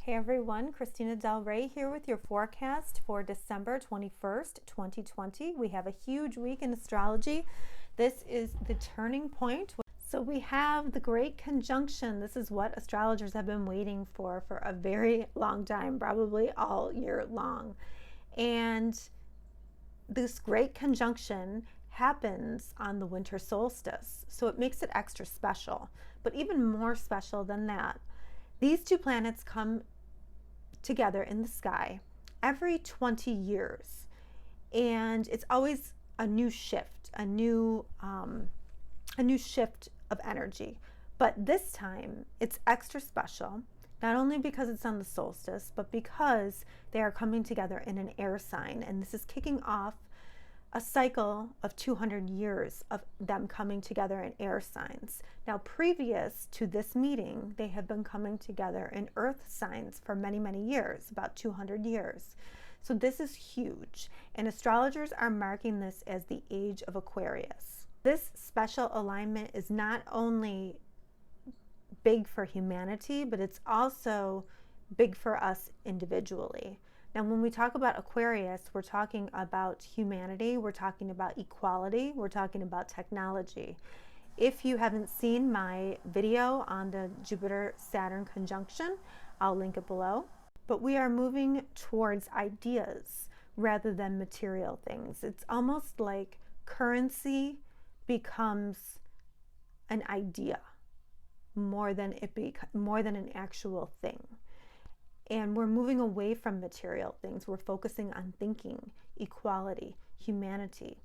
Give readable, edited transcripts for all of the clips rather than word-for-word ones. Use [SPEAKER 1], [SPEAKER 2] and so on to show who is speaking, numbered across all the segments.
[SPEAKER 1] Hey everyone, Christina Del Rey here with your forecast for December 21st, 2020. We have a huge week in astrology. This is the turning point. So we have the great conjunction. This is what astrologers have been waiting for a very long time, probably all year long. And this great conjunction happens on the winter solstice. So it makes it extra special. But even more special than that, these two planets come together in the sky every 20 years, and it's always a new shift, a new shift of energy. But this time it's extra special, not only because it's on the solstice, but because they are coming together in an air sign, and this is kicking off a cycle of 200 years of them coming together in air signs. Now, previous to this meeting, they have been coming together in earth signs for many, many years, about 200 years. So this is huge, and astrologers are marking this as the age of Aquarius. This special alignment is not only big for humanity, but it's also big for us individually. Now, when we talk about Aquarius, we're talking about humanity, we're talking about equality, we're talking about technology. If you haven't seen my video on the Jupiter-Saturn conjunction, I'll link it below. But we are moving towards ideas rather than material things. It's almost like currency becomes an idea more than an actual thing. And we're moving away from material things. We're focusing on thinking, equality, humanity.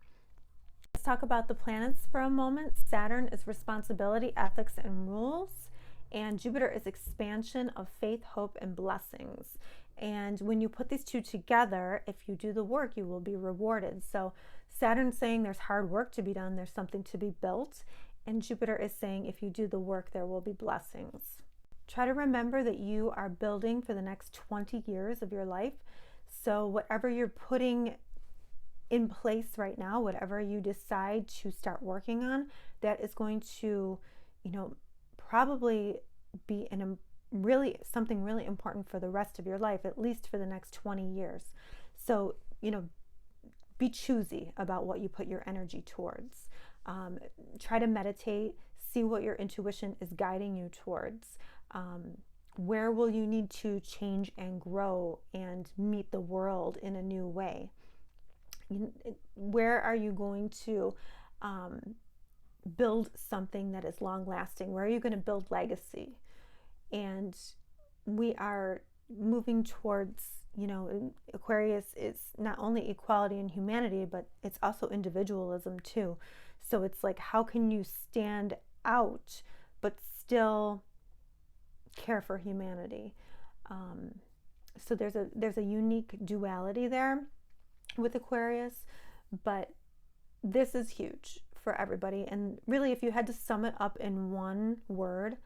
[SPEAKER 1] Let's talk about the planets for a moment. Saturn is responsibility, ethics, and rules. And Jupiter is expansion of faith, hope, and blessings. And when you put these two together, if you do the work, you will be rewarded. So Saturn's saying there's hard work to be done, there's something to be built. And Jupiter is saying if you do the work, there will be blessings. Try to remember that you are building for the next 20 years of your life. So whatever you're putting in place right now, whatever you decide to start working on, that is going to, probably be something really important for the rest of your life, at least for the next 20 years. So, be choosy about what you put your energy towards. Try to meditate, see what your intuition is guiding you towards. Where will you need to change and grow and meet the world in a new way? Where are you going to build something that is long lasting? Where are you going to build legacy? And we are moving towards, Aquarius is not only equality and humanity, but it's also individualism too. So it's like, how can you stand out but still care for humanity? So there's a unique duality there with Aquarius, but this is huge for everybody. And really, if you had to sum it up in one word,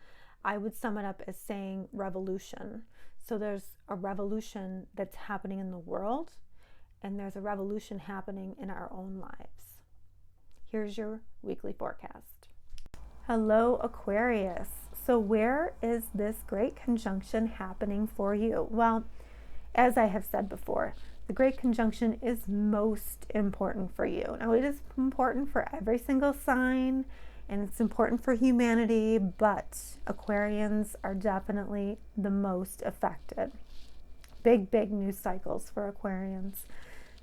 [SPEAKER 1] I would sum it up as saying revolution. So there's a revolution that's happening in the world, and there's a revolution happening in our own lives. Here's your weekly forecast. Hello, Aquarius. So where is this great conjunction happening for you? Well, as I have said before, the great conjunction is most important for you. Now, it is important for every single sign, and it's important for humanity, but Aquarians are definitely the most affected. Big news cycles for Aquarians.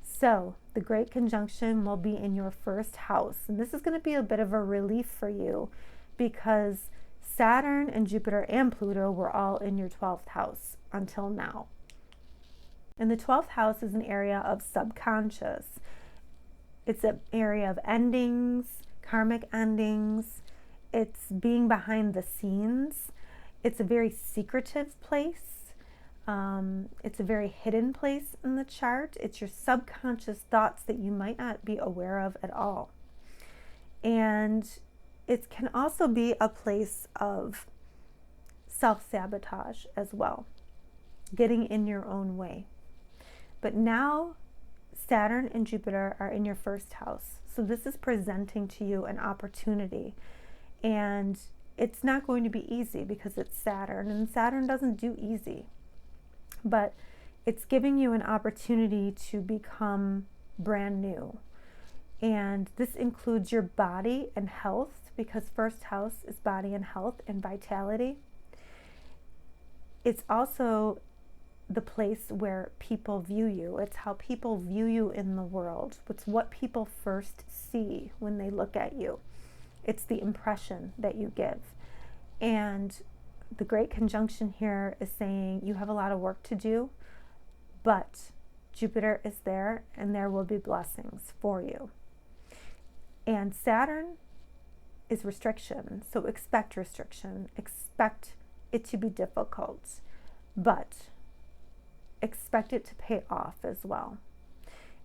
[SPEAKER 1] So the great conjunction will be in your first house, and this is going to be a bit of a relief for you because Saturn and Jupiter and Pluto were all in your 12th house until now. And the 12th house is an area of subconscious. It's an area of endings, karmic endings. It's being behind the scenes. It's a very secretive place. It's a very hidden place in the chart. It's your subconscious thoughts that you might not be aware of at all. And it can also be a place of self-sabotage as well, getting in your own way. But now Saturn and Jupiter are in your first house. So this is presenting to you an opportunity. And it's not going to be easy because it's Saturn, and Saturn doesn't do easy. but it's giving you an opportunity to become brand new. And this includes your body and health, because first house is body and health and vitality. It's also the place where people view you. It's how people view you in the world. It's what people first see when they look at you. It's the impression that you give. And the great conjunction here is saying you have a lot of work to do, but Jupiter is there and there will be blessings for you. And Saturn is restriction, so expect restriction. Expect it to be difficult, but expect it to pay off as well.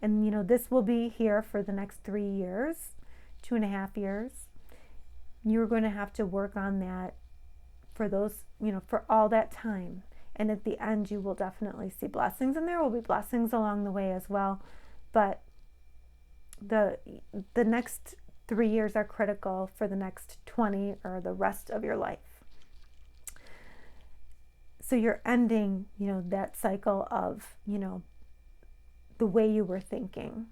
[SPEAKER 1] And this will be here for the next 3 years, 2.5 years. You're going to have to work on that for those, for all that time. And at the end, you will definitely see blessings, and there will be blessings along the way as well. But the next 3 years are critical for the next 20 or the rest of your life. So you're ending, that cycle of, the way you were thinking,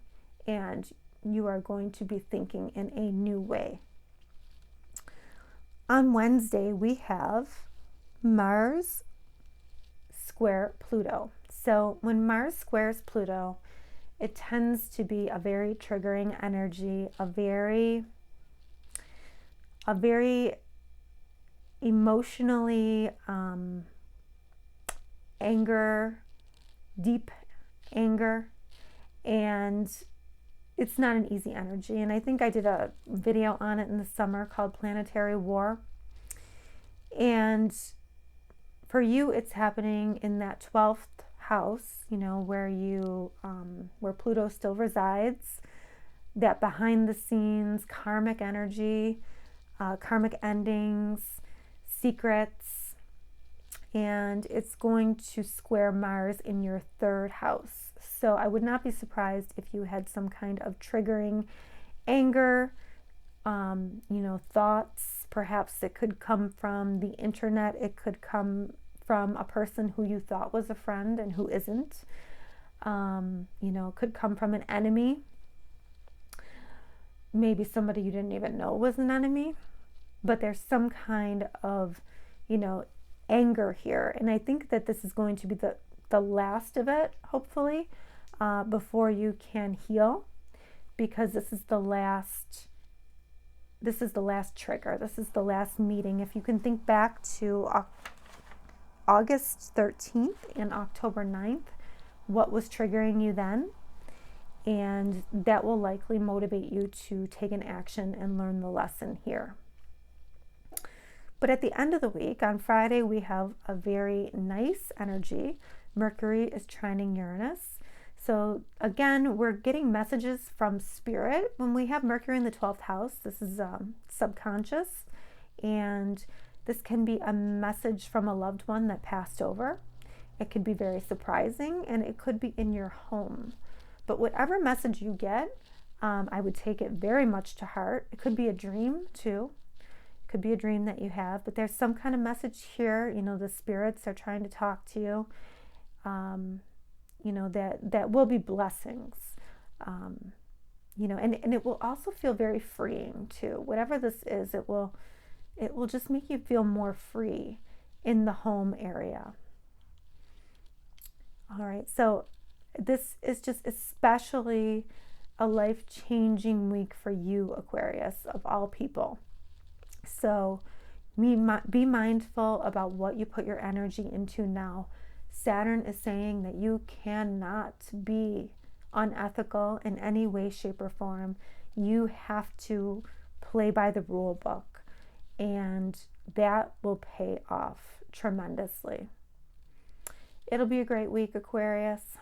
[SPEAKER 1] and you are going to be thinking in a new way. On Wednesday, we have Mars square Pluto. So when Mars squares Pluto, it tends to be a very triggering energy, a very emotionally deep anger, and it's not an easy energy. And I think I did a video on it in the summer called Planetary War. And for you, it's happening in that 12th house, where Pluto still resides, that behind the scenes karmic energy, karmic endings, secrets. And it's going to square Mars in your 3rd house. So I would not be surprised if you had some kind of triggering anger, thoughts. Perhaps it could come from the internet. It could come from a person who you thought was a friend and who isn't. It could come from an enemy. Maybe somebody you didn't even know was an enemy. But there's some kind of, anger here. And I think that this is going to be the last of it, hopefully, before you can heal, because this is the last trigger. This is the last meeting. If you can think back to August 13th and October 9th, what was triggering you then? And that will likely motivate you to take an action and learn the lesson here. But at the end of the week, on Friday, we have a very nice energy. Mercury is trining Uranus. So again, we're getting messages from spirit. When we have Mercury in the 12th house, this is subconscious. And this can be a message from a loved one that passed over. It could be very surprising, and it could be in your home. But whatever message you get, I would take it very much to heart. It could be a dream too. Could be a dream that you have, but there's some kind of message here. The spirits are trying to talk to you. That will be blessings. And it will also feel very freeing too. Whatever this is, it will just make you feel more free in the home area. All right, so this is just especially a life-changing week for you, Aquarius, of all people. So be mindful about what you put your energy into now. Saturn is saying that you cannot be unethical in any way, shape, or form. You have to play by the rule book, and that will pay off tremendously. It'll be a great week, Aquarius.